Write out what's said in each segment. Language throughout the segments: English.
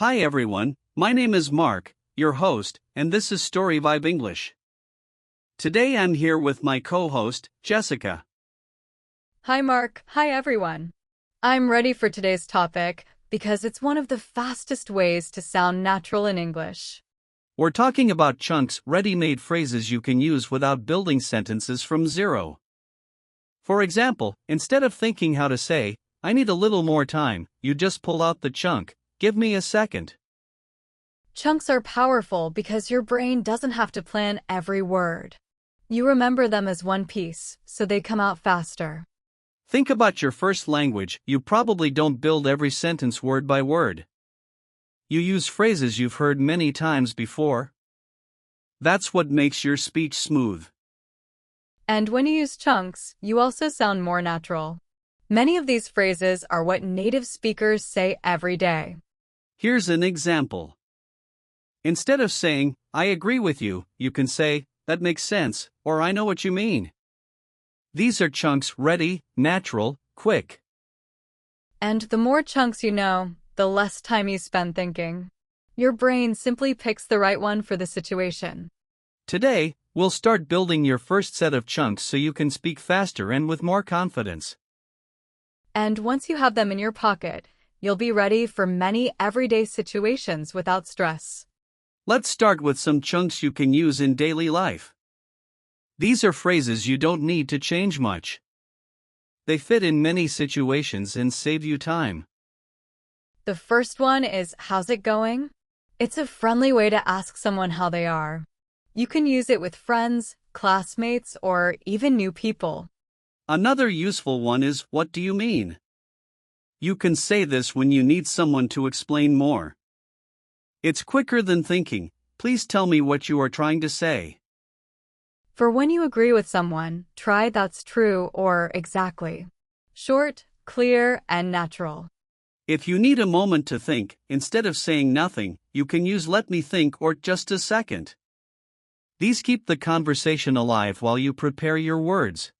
Hi everyone, my name is Mark, your host, and this is StoryVibe English. Today I'm here with my co-host, Jessica. Hi Mark, hi everyone. I'm ready for today's topic because it's one of the fastest ways to sound natural in English. We're talking about chunks, ready-made phrases you can use without building sentences from zero. For example, instead of thinking how to say, I need a little more time, you just pull out the chunk, give me a second. Chunks are powerful because your brain doesn't have to plan every word. You remember them as one piece, so they come out faster. Think about your first language, you probably don't build every sentence word by word. You use phrases you've heard many times before. That's what makes your speech smooth. And when you use chunks, you also sound more natural. Many of these phrases are what native speakers say every day. Here's an example. Instead of saying, I agree with you, you can say, that makes sense, or I know what you mean. These are chunks ready, natural, quick. And the more chunks you know, the less time you spend thinking. Your brain simply picks the right one for the situation. Today, we'll start building your first set of chunks so you can speak faster and with more confidence. And once you have them in your pocket, you'll be ready for many everyday situations without stress. Let's start with some chunks you can use in daily life. These are phrases you don't need to change much. They fit in many situations and save you time. The first one is, how's it going? It's a friendly way to ask someone how they are. You can use it with friends, classmates, or even new people. Another useful one is, what do you mean? You can say this when you need someone to explain more. It's quicker than thinking, please tell me what you are trying to say. For when you agree with someone, try that's true or exactly. Short, clear, and natural. If you need a moment to think, instead of saying nothing, you can use let me think or just a second. These keep the conversation alive while you prepare your words.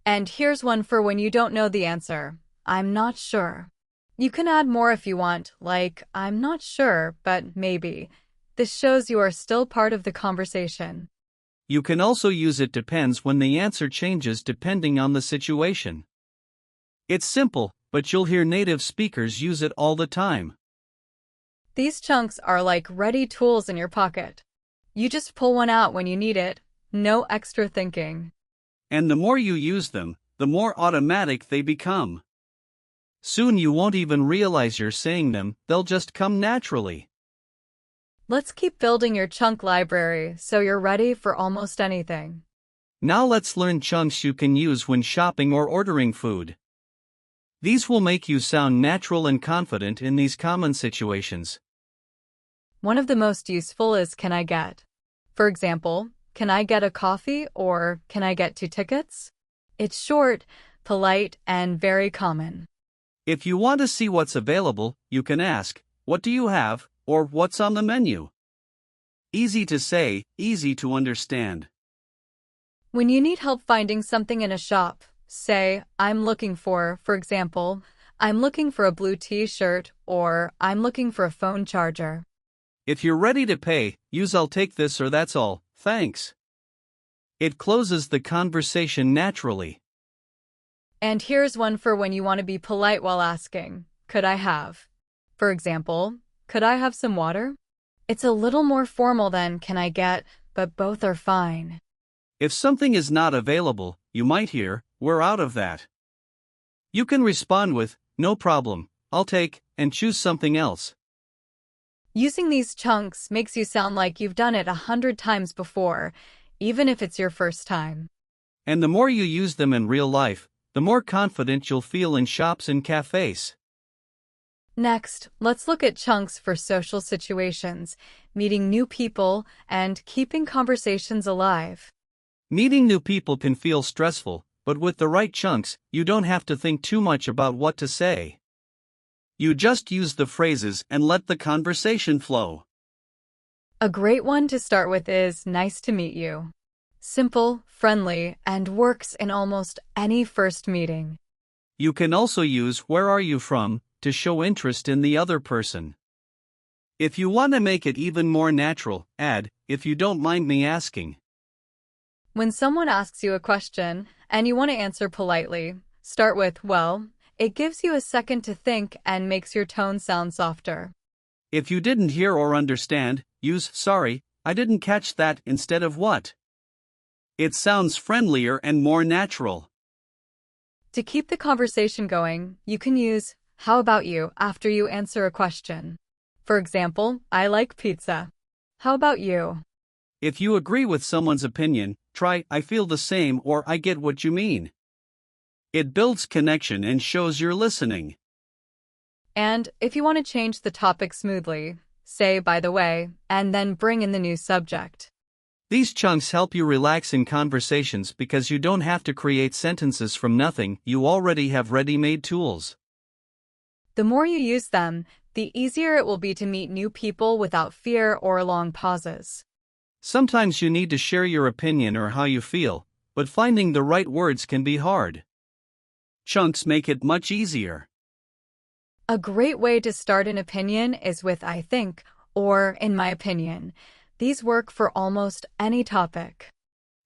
And here's one for when you don't know the answer. I'm not sure. You can add more if you want, like, I'm not sure, but maybe. This shows you are still part of the conversation. You can also use it depends when the answer changes depending on the situation. It's simple, but you'll hear native speakers use it all the time. These chunks are like ready tools in your pocket. You just pull one out when you need it, no extra thinking. And the more you use them, the more automatic they become. Soon you won't even realize you're saying them, they'll just come naturally. Let's keep building your chunk library so you're ready for almost anything. Now let's learn chunks you can use when shopping or ordering food. These will make you sound natural and confident in these common situations. One of the most useful is can I get? For example, can I get a coffee or can I get 2 tickets? It's short, polite, and very common. If you want to see what's available, you can ask, what do you have, or what's on the menu? Easy to say, easy to understand. When you need help finding something in a shop, say, I'm looking for example, I'm looking for a blue t-shirt or I'm looking for a phone charger. If you're ready to pay, use I'll take this or that's all, thanks. It closes the conversation naturally. And here's one for when you want to be polite while asking, could I have? For example, could I have some water? It's a little more formal than can I get, but both are fine. If something is not available, you might hear, we're out of that. You can respond with, no problem, I'll take, and choose something else. Using these chunks makes you sound like you've done it 100 times before, even if it's your first time. And the more you use them in real life, the more confident you'll feel in shops and cafes. Next, let's look at chunks for social situations, meeting new people, and keeping conversations alive. Meeting new people can feel stressful, but with the right chunks, you don't have to think too much about what to say. You just use the phrases and let the conversation flow. A great one to start with is nice to meet you. Simple, friendly, and works in almost any first meeting. You can also use where are you from to show interest in the other person. If you want to make it even more natural, add, if you don't mind me asking. When someone asks you a question and you want to answer politely, start with, well. It gives you a second to think and makes your tone sound softer. If you didn't hear or understand, use sorry, I didn't catch that instead of what. It sounds friendlier and more natural. To keep the conversation going, you can use how about you after you answer a question. For example, I like pizza. How about you? If you agree with someone's opinion, try I feel the same or I get what you mean. It builds connection and shows you're listening. And if you want to change the topic smoothly, say by the way, and then bring in the new subject. These chunks help you relax in conversations because you don't have to create sentences from nothing, you already have ready-made tools. The more you use them, the easier it will be to meet new people without fear or long pauses. Sometimes you need to share your opinion or how you feel, but finding the right words can be hard. Chunks make it much easier. A great way to start an opinion is with I think or in my opinion. These work for almost any topic.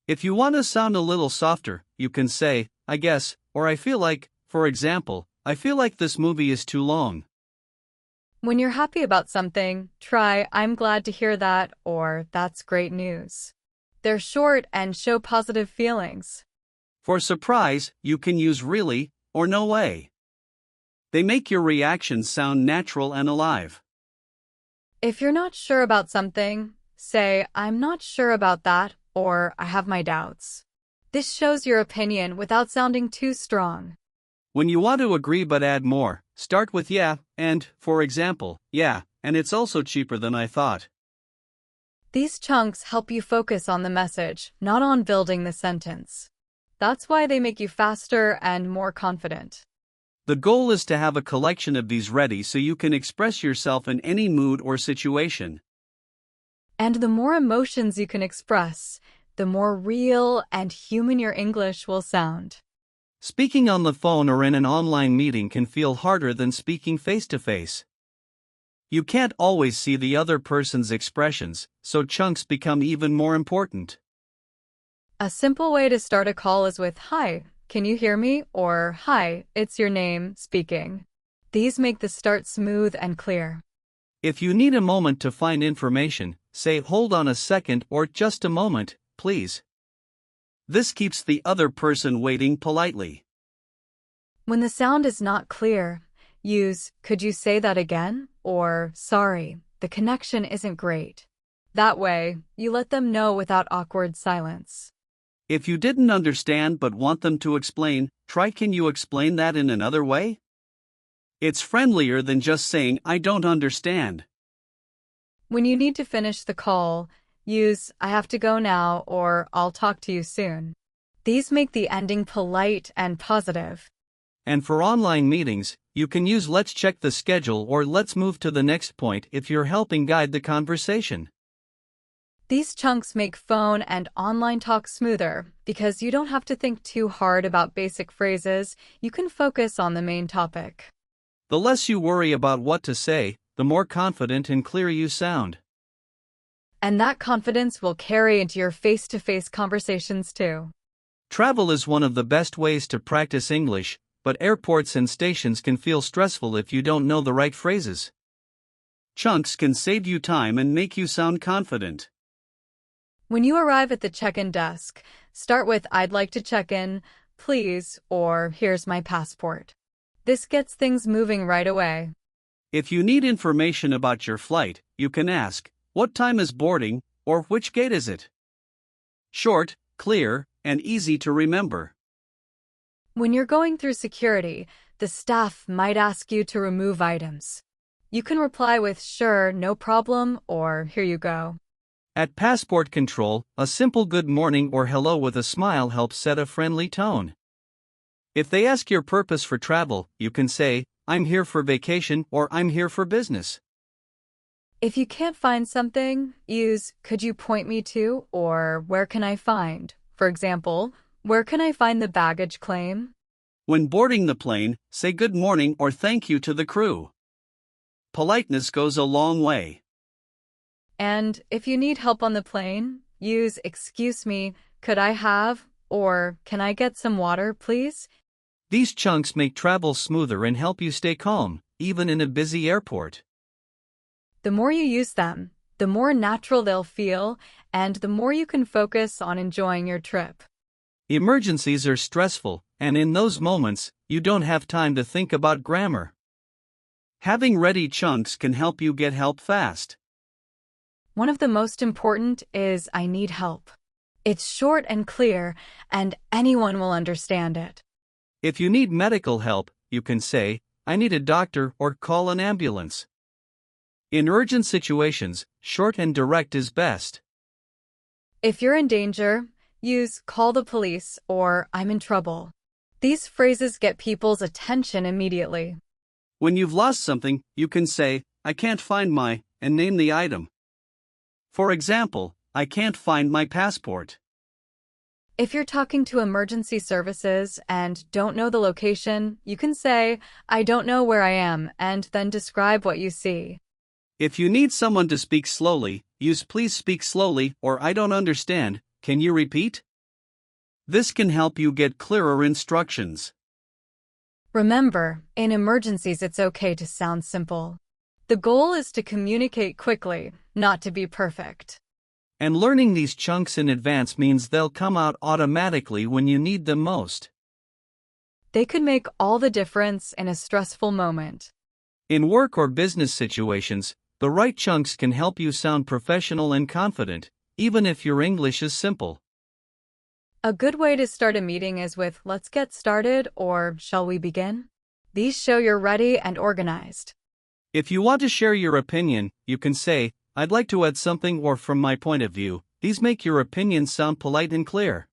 If you want to sound a little softer, you can say, I guess, or I feel like, for example, I feel like this movie is too long. When you're happy about something, try I'm glad to hear that or that's great news. They're short and show positive feelings. For surprise, you can use really or no way. They make your reactions sound natural and alive. If you're not sure about something, say I'm not sure about that or I have my doubts. This shows your opinion without sounding too strong. When you want to agree but add more, start with yeah, and, for example, yeah, and it's also cheaper than I thought. These chunks help you focus on the message, not on building the sentence. That's why they make you faster and more confident. The goal is to have a collection of these ready so you can express yourself in any mood or situation. And the more emotions you can express, the more real and human your English will sound. Speaking on the phone or in an online meeting can feel harder than speaking face-to-face. You can't always see the other person's expressions, so chunks become even more important. A simple way to start a call is with hi, can you hear me? Or hi, it's your name, speaking. These make the start smooth and clear. If you need a moment to find information, say hold on a second or just a moment, please. This keeps the other person waiting politely. When the sound is not clear, use could you say that again? Or sorry, the connection isn't great. That way, you let them know without awkward silence. If you didn't understand but want them to explain, try can you explain that in another way? It's friendlier than just saying I don't understand. When you need to finish the call, use I have to go now or I'll talk to you soon. These make the ending polite and positive. And for online meetings, you can use let's check the schedule or let's move to the next point if you're helping guide the conversation. These chunks make phone and online talk smoother because you don't have to think too hard about basic phrases, you can focus on the main topic. The less you worry about what to say, the more confident and clear you sound. And that confidence will carry into your face-to-face conversations too. Travel is one of the best ways to practice English, but airports and stations can feel stressful if you don't know the right phrases. Chunks can save you time and make you sound confident. When you arrive at the check-in desk, start with I'd like to check in, please, or here's my passport. This gets things moving right away. If you need information about your flight, you can ask, what time is boarding, or which gate is it? Short, clear, and easy to remember. When you're going through security, the staff might ask you to remove items. You can reply with sure, no problem, or here you go. At passport control, a simple good morning or hello with a smile helps set a friendly tone. If they ask your purpose for travel, you can say, I'm here for vacation or I'm here for business. If you can't find something, use could you point me to or where can I find? For example, where can I find the baggage claim? When boarding the plane, say good morning or thank you to the crew. politeness goes a long way. And if you need help on the plane, use "excuse me, could I have," or "can I get some water, please?" These chunks make travel smoother and help you stay calm, even in a busy airport. The more you use them, the more natural they'll feel, and the more you can focus on enjoying your trip. Emergencies are stressful, and in those moments, you don't have time to think about grammar. Having ready chunks can help you get help fast. One of the most important is "I need help." It's short and clear, and anyone will understand it. If you need medical help, you can say, "I need a doctor," or call an ambulance. In urgent situations, short and direct is best. If you're in danger, use "call the police" or "I'm in trouble." These phrases get people's attention immediately. When you've lost something, you can say, "I can't find my," and name the item. For example, "I can't find my passport." If you're talking to emergency services and don't know the location, you can say, "I don't know where I am," and then describe what you see. If you need someone to speak slowly, use "please speak slowly" or "I don't understand, can you repeat?" This can help you get clearer instructions. Remember, in emergencies it's okay to sound simple. The goal is to communicate quickly, not to be perfect. And learning these chunks in advance means they'll come out automatically when you need them most. They could make all the difference in a stressful moment. In work or business situations, the right chunks can help you sound professional and confident, even if your English is simple. A good way to start a meeting is with "let's get started" or "shall we begin?" These show you're ready and organized. If you want to share your opinion, you can say, "I'd like to add something," or "from my point of view." These make your opinion sound polite and clear.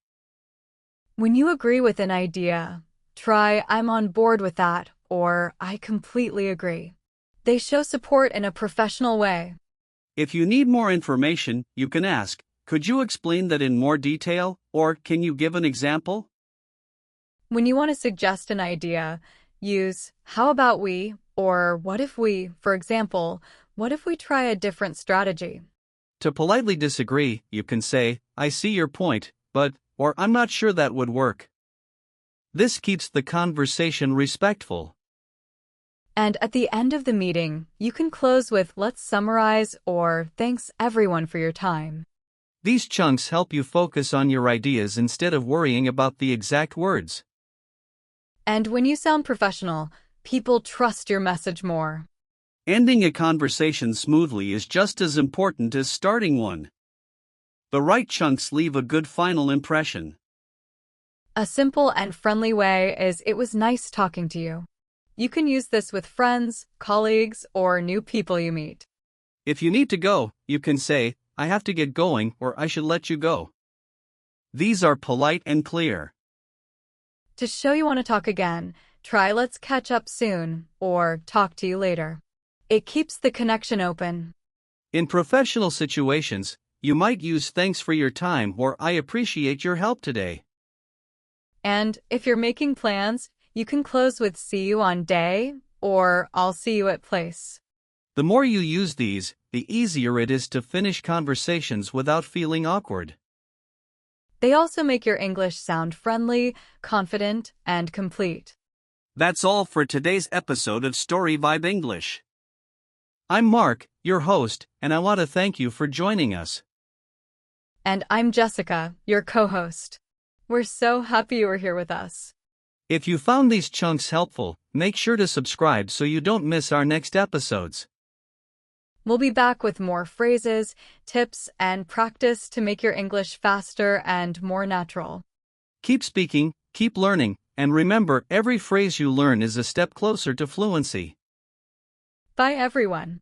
When you agree with an idea, try "I'm on board with that" or "I completely agree." They show support in a professional way. If you need more information, you can ask, "Could you explain that in more detail?" or "Can you give an example?" When you want to suggest an idea, use "how about we?" or "what if we?" For example, "what if we try a different strategy?" To politely disagree, you can say, "I see your point, but," or "I'm not sure that would work." This keeps the conversation respectful. And at the end of the meeting, you can close with "let's summarize" or "thanks everyone for your time." These chunks help you focus on your ideas instead of worrying about the exact words. And when you sound professional, people trust your message more. Ending a conversation smoothly is just as important as starting one. The right chunks leave a good final impression. A simple and friendly way is "it was nice talking to you." You can use this with friends, colleagues, or new people you meet. If you need to go, you can say, "I have to get going," or "I should let you go." These are polite and clear. To show you want to talk again, try "let's catch up soon" or "talk to you later." It keeps the connection open. In professional situations, you might use "thanks for your time" or "I appreciate your help today." And if you're making plans, you can close with "see you on day" or "I'll see you at place." The more you use these, the easier it is to finish conversations without feeling awkward. They also make your English sound friendly, confident, and complete. That's all for today's episode of StoryVibe English. I'm Mark, your host, and I want to thank you for joining us. And I'm Jessica, your co-host. We're so happy you were here with us. If you found these chunks helpful, make sure to subscribe so you don't miss our next episodes. We'll be back with more phrases, tips, and practice to make your English faster and more natural. Keep speaking, keep learning, and remember, every phrase you learn is a step closer to fluency. Bye, everyone.